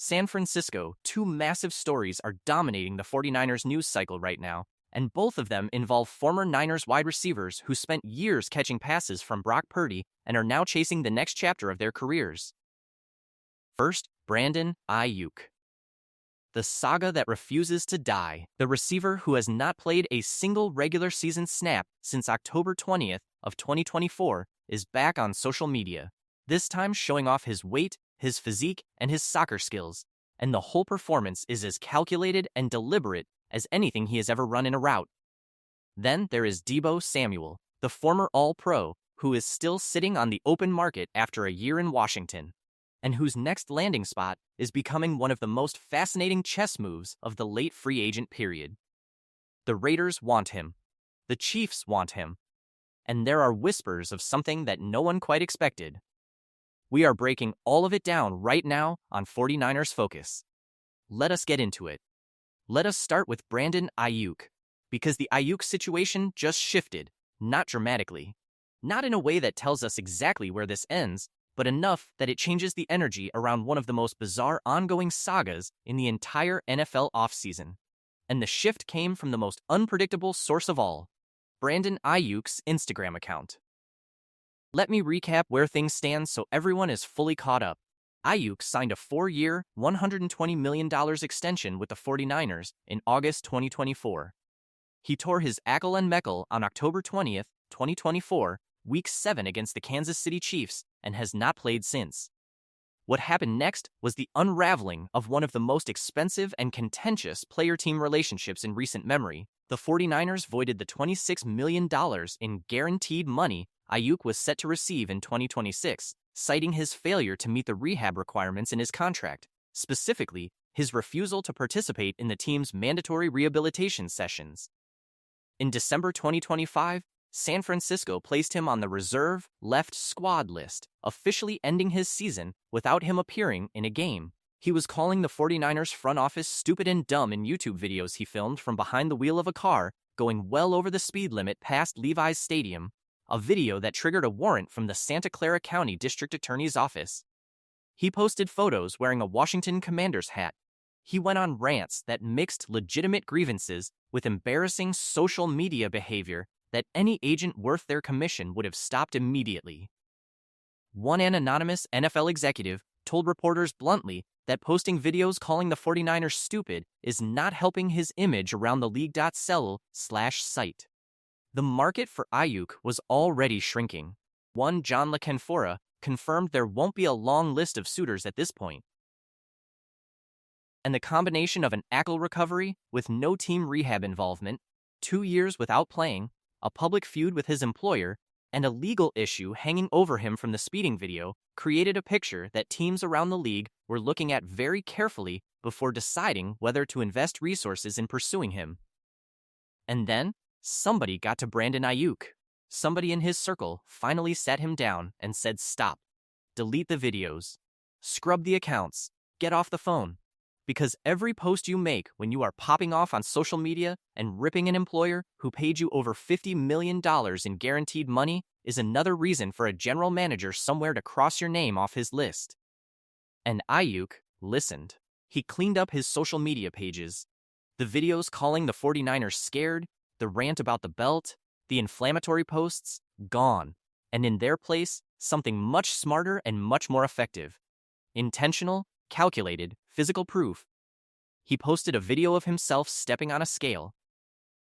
San Francisco, two massive stories are dominating the 49ers news cycle right now, and both of them involve former Niners wide receivers who spent years catching passes from Brock Purdy and are now chasing the next chapter of their careers. First, Brandon Aiyuk. The saga that refuses to die. The receiver who has not played a single regular season snap since October 20th of 2024 is back on social media, this time showing off his weight, his physique, and his soccer skills, and the whole performance is as calculated and deliberate as anything he has ever run in a route. Then there is Deebo Samuel, the former All-Pro, who is still sitting on the open market after a year in Washington, and whose next landing spot is becoming one of the most fascinating chess moves of the late free agent period. The Raiders want him. The Chiefs want him. And there are whispers of something that no one quite expected. We are breaking all of it down right now on 49ers Focus. Let us get into it. Let us start with Brandon Aiyuk, because the Aiyuk situation just shifted, not dramatically. Not in a way that tells us exactly where this ends, but enough that it changes the energy around one of the most bizarre ongoing sagas in the entire NFL offseason. And the shift came from the most unpredictable source of all, Brandon Aiyuk's Instagram account. Let me recap where things stand so everyone is fully caught up. Aiyuk signed a 4-year, $120 million extension with the 49ers in August 2024. He tore his ankle and Meckel on October 20th, 2024, Week 7 against the Kansas City Chiefs, and has not played since. What happened next was the unraveling of one of the most expensive and contentious player-team relationships in recent memory. The 49ers voided the $26 million in guaranteed money Aiyuk was set to receive in 2026, citing his failure to meet the rehab requirements in his contract, specifically his refusal to participate in the team's mandatory rehabilitation sessions. In December 2025, San Francisco placed him on the reserve left squad list, officially ending his season without him appearing in a game. He was calling the 49ers front office stupid and dumb in YouTube videos he filmed from behind the wheel of a car, going well over the speed limit past Levi's Stadium, a video that triggered a warrant from the Santa Clara County District Attorney's Office. He posted photos wearing a Washington Commanders hat. He went on rants that mixed legitimate grievances with embarrassing social media behavior that any agent worth their commission would have stopped immediately. One anonymous NFL executive told reporters bluntly that posting videos calling the 49ers stupid is not helping his image around the league.cell/site. The market for Aiyuk was already shrinking. One John LaCanfora confirmed there won't be a long list of suitors at this point. And the combination of an ankle recovery with no team rehab involvement, 2 years without playing, a public feud with his employer, and a legal issue hanging over him from the speeding video created a picture that teams around the league were looking at very carefully before deciding whether to invest resources in pursuing him. And then, somebody got to Brandon Aiyuk. Somebody in his circle finally sat him down and said stop. Delete the videos. Scrub the accounts. Get off the phone. Because every post you make when you are popping off on social media and ripping an employer who paid you over $50 million in guaranteed money is another reason for a general manager somewhere to cross your name off his list. And Aiyuk listened. He cleaned up his social media pages. The videos calling the 49ers scared, the rant about the belt, the inflammatory posts, gone. And in their place, something much smarter and much more effective. Intentional, calculated, physical proof. He posted a video of himself stepping on a scale.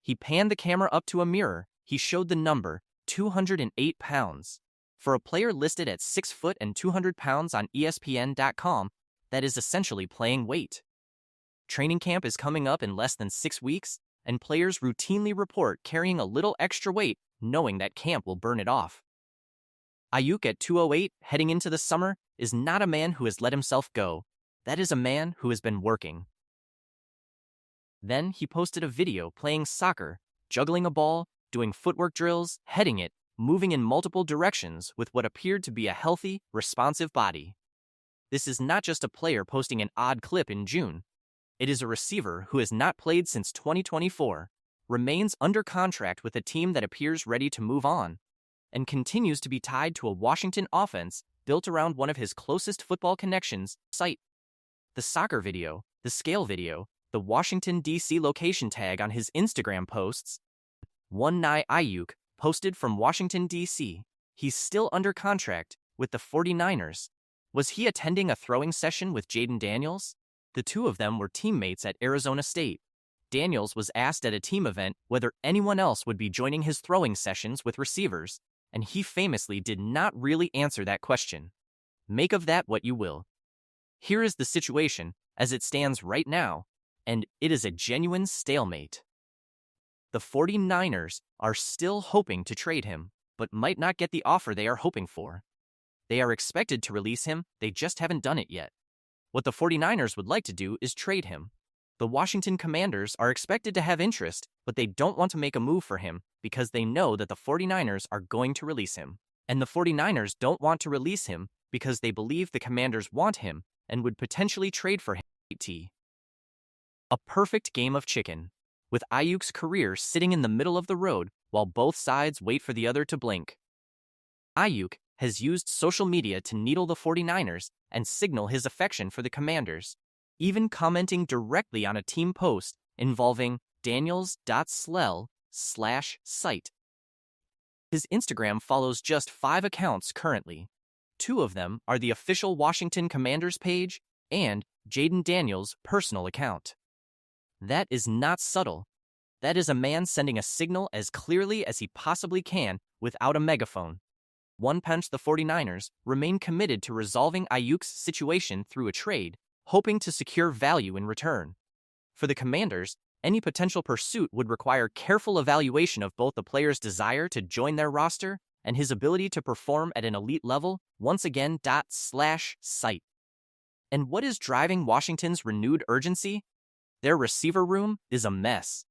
He panned the camera up to a mirror. He showed the number, 208 pounds. For a player listed at 6 foot and 200 pounds on ESPN.com, that is essentially playing weight. Training camp is coming up in less than 6 weeks, and players routinely report carrying a little extra weight, knowing that camp will burn it off. Aiyuk at 208 heading into the summer is not a man who has let himself go. That is a man who has been working. Then he posted a video playing soccer, juggling a ball, doing footwork drills, heading it, moving in multiple directions with what appeared to be a healthy, responsive body. This is not just a player posting an odd clip in June. It is a receiver who has not played since 2024, remains under contract with a team that appears ready to move on, and continues to be tied to a Washington offense built around one of his closest football connections, sight. the soccer video, the scale video, the Washington, D.C. location tag on his Instagram posts. One Nye Aiyuk posted from Washington, D.C. He's still under contract with the 49ers. Was he attending a throwing session with Jaden Daniels? The two of them were teammates at Arizona State. Daniels was asked at a team event whether anyone else would be joining his throwing sessions with receivers, and he famously did not really answer that question. Make of that what you will. Here is the situation as it stands right now, and it is a genuine stalemate. The 49ers are still hoping to trade him, but might not get the offer they are hoping for. They are expected to release him, they just haven't done it yet. What the 49ers would like to do is trade him. The Washington Commanders are expected to have interest, but they don't want to make a move for him because they know that the 49ers are going to release him. And the 49ers don't want to release him because they believe the Commanders want him and would potentially trade for him. A perfect game of chicken, with Aiyuk's career sitting in the middle of the road while both sides wait for the other to blink. Aiyuk has used social media to needle the 49ers and signal his affection for the Commanders, even commenting directly on a team post involving Daniels.slell/site. His Instagram follows just 5 accounts currently. 2 of them are the official Washington Commanders page and Jaden Daniels' personal account. That is not subtle. That is a man sending a signal as clearly as he possibly can without a megaphone. One punch, the 49ers remain committed to resolving Aiyuk's situation through a trade, hoping to secure value in return. For the Commanders, any potential pursuit would require careful evaluation of both the player's desire to join their roster and his ability to perform at an elite level, once again ./site. And what is driving Washington's renewed urgency? Their receiver room is a mess.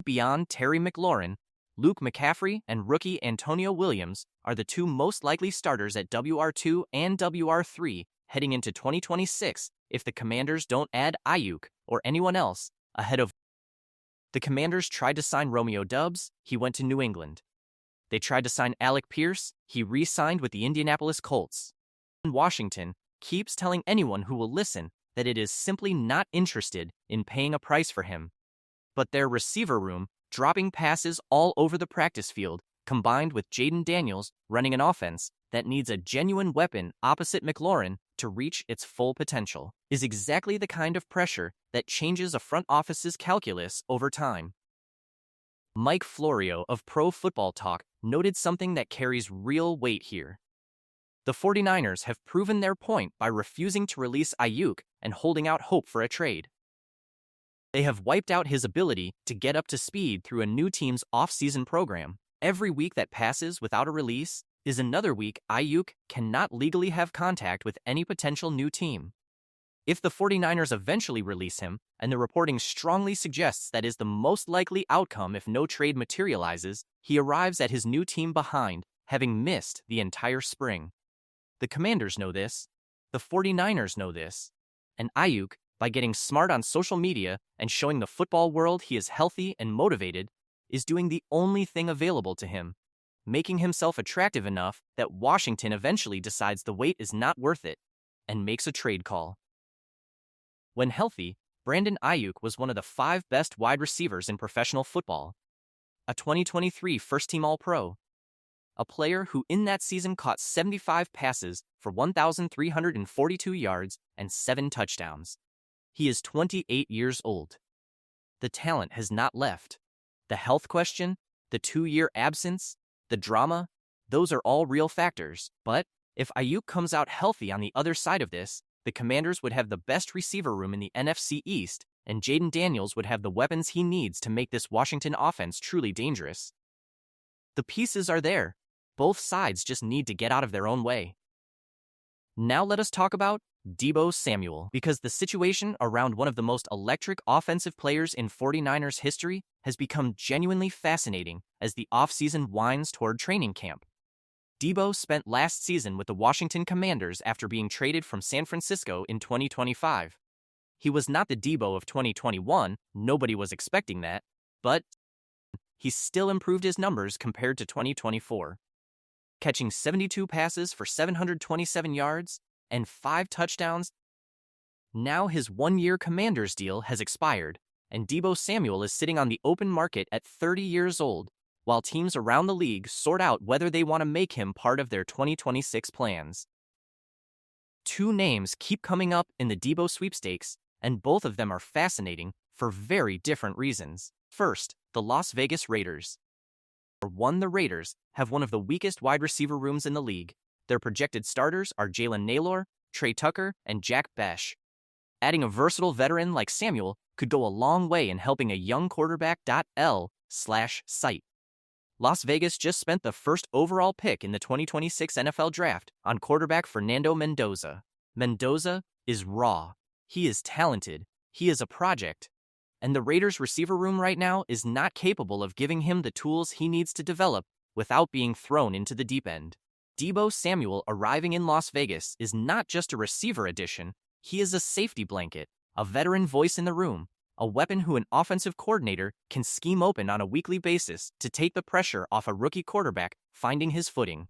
Beyond Terry McLaurin, Luke McCaffrey and rookie Antonio Williams are the 2 most likely starters at WR2 and WR3 heading into 2026 if the Commanders don't add Aiyuk or anyone else ahead of. The Commanders tried to sign Romeo Doubs, he went to New England. They tried to sign Alec Pierce, he re-signed with the Indianapolis Colts. Washington keeps telling anyone who will listen that it is simply not interested in paying a price for him. But their receiver room, dropping passes all over the practice field, combined with Jaden Daniels running an offense that needs a genuine weapon opposite McLaurin to reach its full potential, is exactly the kind of pressure that changes a front office's calculus over time. Mike Florio of Pro Football Talk noted something that carries real weight here. The 49ers have proven their point by refusing to release Aiyuk and holding out hope for a trade. They have wiped out his ability to get up to speed through a new team's off-season program. Every week that passes without a release is another week Aiyuk cannot legally have contact with any potential new team. If the 49ers eventually release him, and the reporting strongly suggests that is the most likely outcome if no trade materializes, he arrives at his new team behind, having missed the entire spring. The Commanders know this, the 49ers know this, and Aiyuk, by getting smart on social media and showing the football world he is healthy and motivated, is doing the only thing available to him, making himself attractive enough that Washington eventually decides the wait is not worth it and makes a trade call. When healthy, Brandon Aiyuk was one of the 5 best wide receivers in professional football, a 2023 first-team All-Pro, a player who in that season caught 75 passes for 1,342 yards and 7 touchdowns. He is 28 years old. The talent has not left. The health question, the 2-year absence, the drama, those are all real factors. But if Aiyuk comes out healthy on the other side of this, the Commanders would have the best receiver room in the NFC East, and Jaden Daniels would have the weapons he needs to make this Washington offense truly dangerous. The pieces are there. Both sides just need to get out of their own way. Now let us talk about Deebo Samuel, because the situation around one of the most electric offensive players in 49ers history has become genuinely fascinating as the offseason winds toward training camp. Deebo spent last season with the Washington Commanders after being traded from San Francisco in 2025. He was not the Deebo of 2021, nobody was expecting that, but he still improved his numbers compared to 2024. Catching 72 passes for 727 yards and 5 touchdowns, Now his one-year Commanders deal has expired, and Deebo Samuel is sitting on the open market at 30 years old, while teams around the league sort out whether they want to make him part of their 2026 plans. Two names keep coming up in the Deebo sweepstakes, and both of them are fascinating for very different reasons. First, the Las Vegas Raiders. The Raiders have one of the weakest wide receiver rooms in the league. Their projected starters are Jalen Nailor, Trey Tucker, and Jack Besh. Adding a versatile veteran like Samuel could go a long way in helping a young quarterback. L/site. Las Vegas just spent the first overall pick in the 2026 NFL Draft on quarterback Fernando Mendoza. Mendoza is raw. He is talented. He is a project. And the Raiders' receiver room right now is not capable of giving him the tools he needs to develop without being thrown into the deep end. Deebo Samuel arriving in Las Vegas is not just a receiver addition, he is a safety blanket, a veteran voice in the room, a weapon who an offensive coordinator can scheme open on a weekly basis to take the pressure off a rookie quarterback finding his footing.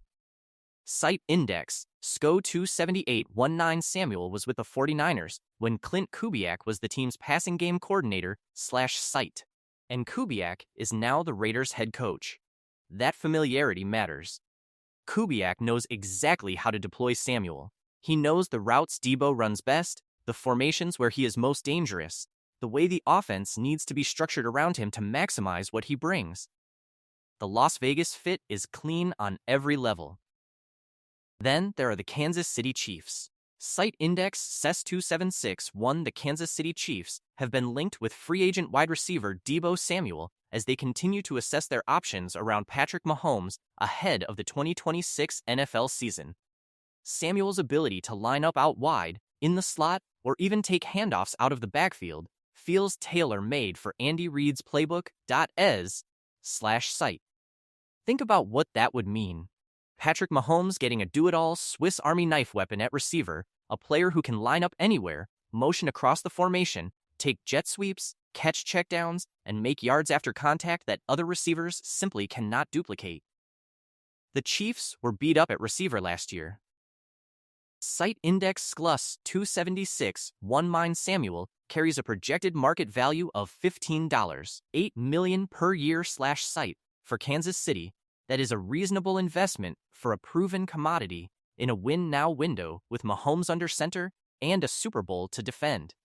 Site Index, SCO 27819 Samuel was with the 49ers when Clint Kubiak was the team's passing game coordinator/site. And Kubiak is now the Raiders' head coach. That familiarity matters. Kubiak knows exactly how to deploy Samuel. He knows the routes Deebo runs best, the formations where he is most dangerous, the way the offense needs to be structured around him to maximize what he brings. The Las Vegas fit is clean on every level. Then there are the Kansas City Chiefs. Site Index SES276 The Kansas City Chiefs have been linked with free agent wide receiver Deebo Samuel as they continue to assess their options around Patrick Mahomes ahead of the 2026 NFL season. Samuel's ability to line up out wide, in the slot, or even take handoffs out of the backfield feels tailor-made for Andy Reid's playbook. S/site. Think about what that would mean. Patrick Mahomes getting a do-it-all Swiss Army knife weapon at receiver, a player who can line up anywhere, motion across the formation, take jet sweeps, catch checkdowns, and make yards after contact that other receivers simply cannot duplicate. The Chiefs were beat up at receiver last year. Site Index SCLUS 276 Samuel carries a projected market value of $15.8 million per year/site for Kansas City. That is a reasonable investment for a proven commodity in a win-now window with Mahomes under center and a Super Bowl to defend.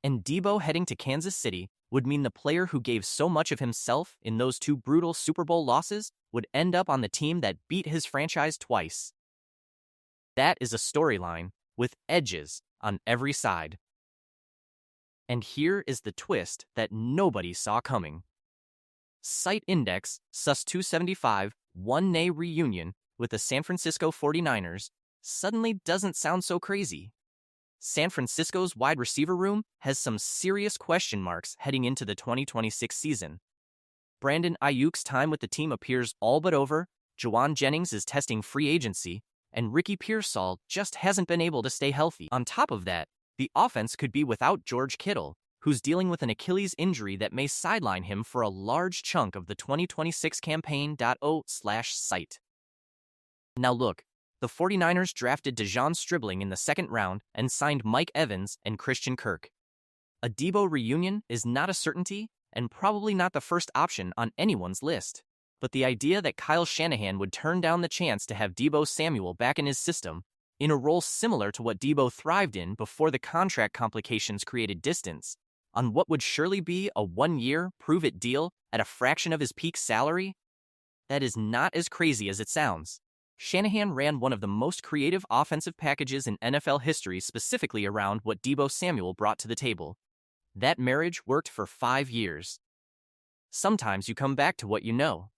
And Deebo heading to Kansas City would mean the player who gave so much of himself in those two brutal Super Bowl losses would end up on the team that beat his franchise twice. That is a storyline with edges on every side. And here is the twist that nobody saw coming. Site Index SUS275 one-day reunion with the San Francisco 49ers suddenly doesn't sound so crazy. San Francisco's wide receiver room has some serious question marks heading into the 2026 season. Brandon Aiyuk's time with the team appears all but over, Juwan Jennings is testing free agency, and Ricky Pearsall just hasn't been able to stay healthy. On top of that, the offense could be without George Kittle, who's dealing with an Achilles injury that may sideline him for a large chunk of the 2026 campaign. O/site. Now look, the 49ers drafted Dejon Stribling in the second round and signed Mike Evans and Christian Kirk. A Deebo reunion is not a certainty and probably not the first option on anyone's list. But the idea that Kyle Shanahan would turn down the chance to have Deebo Samuel back in his system, in a role similar to what Deebo thrived in before the contract complications created distance, on what would surely be a one-year prove-it deal at a fraction of his peak salary, that is not as crazy as it sounds. Shanahan ran one of the most creative offensive packages in NFL history specifically around what Deebo Samuel brought to the table. That marriage worked for 5 years. Sometimes you come back to what you know.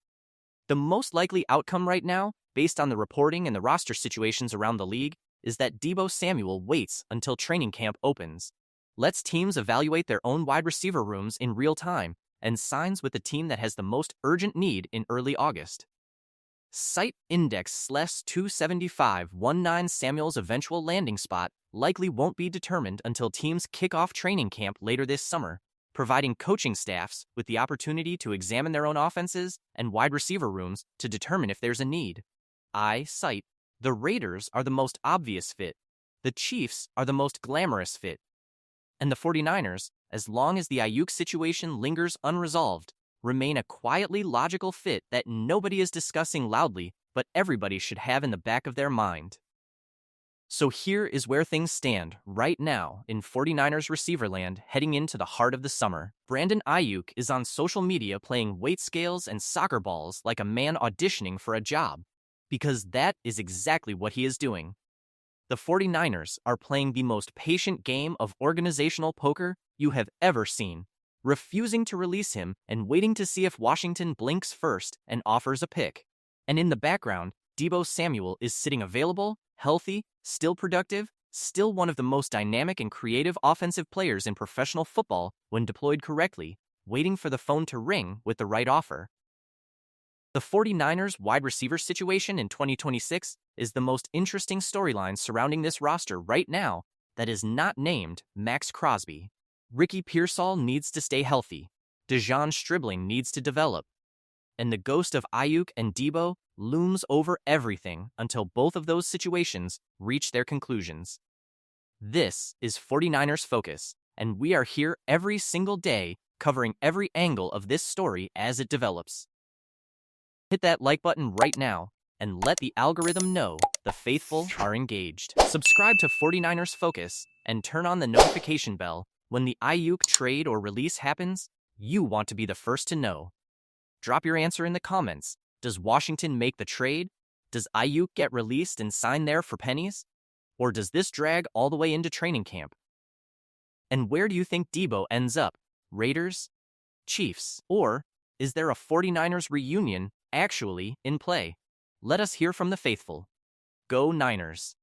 The most likely outcome right now, based on the reporting and the roster situations around the league, is that Deebo Samuel waits until training camp opens, lets teams evaluate their own wide receiver rooms in real time, and signs with the team that has the most urgent need in early August. Site Index SLES275 Samuel's eventual landing spot likely won't be determined until teams kick off training camp later this summer, providing coaching staffs with the opportunity to examine their own offenses and wide receiver rooms to determine if there's a need. Site. The Raiders are the most obvious fit. The Chiefs are the most glamorous fit. And the 49ers, as long as the Aiyuk situation lingers unresolved, remain a quietly logical fit that nobody is discussing loudly, but everybody should have in the back of their mind. So here is where things stand right now in 49ers receiver land heading into the heart of the summer. Brandon Aiyuk is on social media playing weight scales and soccer balls like a man auditioning for a job, because that is exactly what he is doing. The 49ers are playing the most patient game of organizational poker you have ever seen, refusing to release him and waiting to see if Washington blinks first and offers a pick. And in the background, Deebo Samuel is sitting available, healthy, still productive, still one of the most dynamic and creative offensive players in professional football when deployed correctly, waiting for the phone to ring with the right offer. The 49ers wide receiver situation in 2026 is the most interesting storyline surrounding this roster right now that is not named Max Crosby. Ricky Pearsall needs to stay healthy. Dejon Stribling needs to develop. And the ghost of Aiyuk and Deebo looms over everything until both of those situations reach their conclusions. This is 49ers Focus, and we are here every single day covering every angle of this story as it develops. Hit that like button right now and let the algorithm know the faithful are engaged. Subscribe to 49ers Focus and turn on the notification bell. When the Aiyuk trade or release happens, you want to be the first to know. Drop your answer in the comments. Does Washington make the trade? Does Aiyuk get released and sign there for pennies? Or does this drag all the way into training camp? And where do you think Deebo ends up? Raiders? Chiefs? Or is there a 49ers reunion actually in play? Let us hear from the faithful. Go Niners!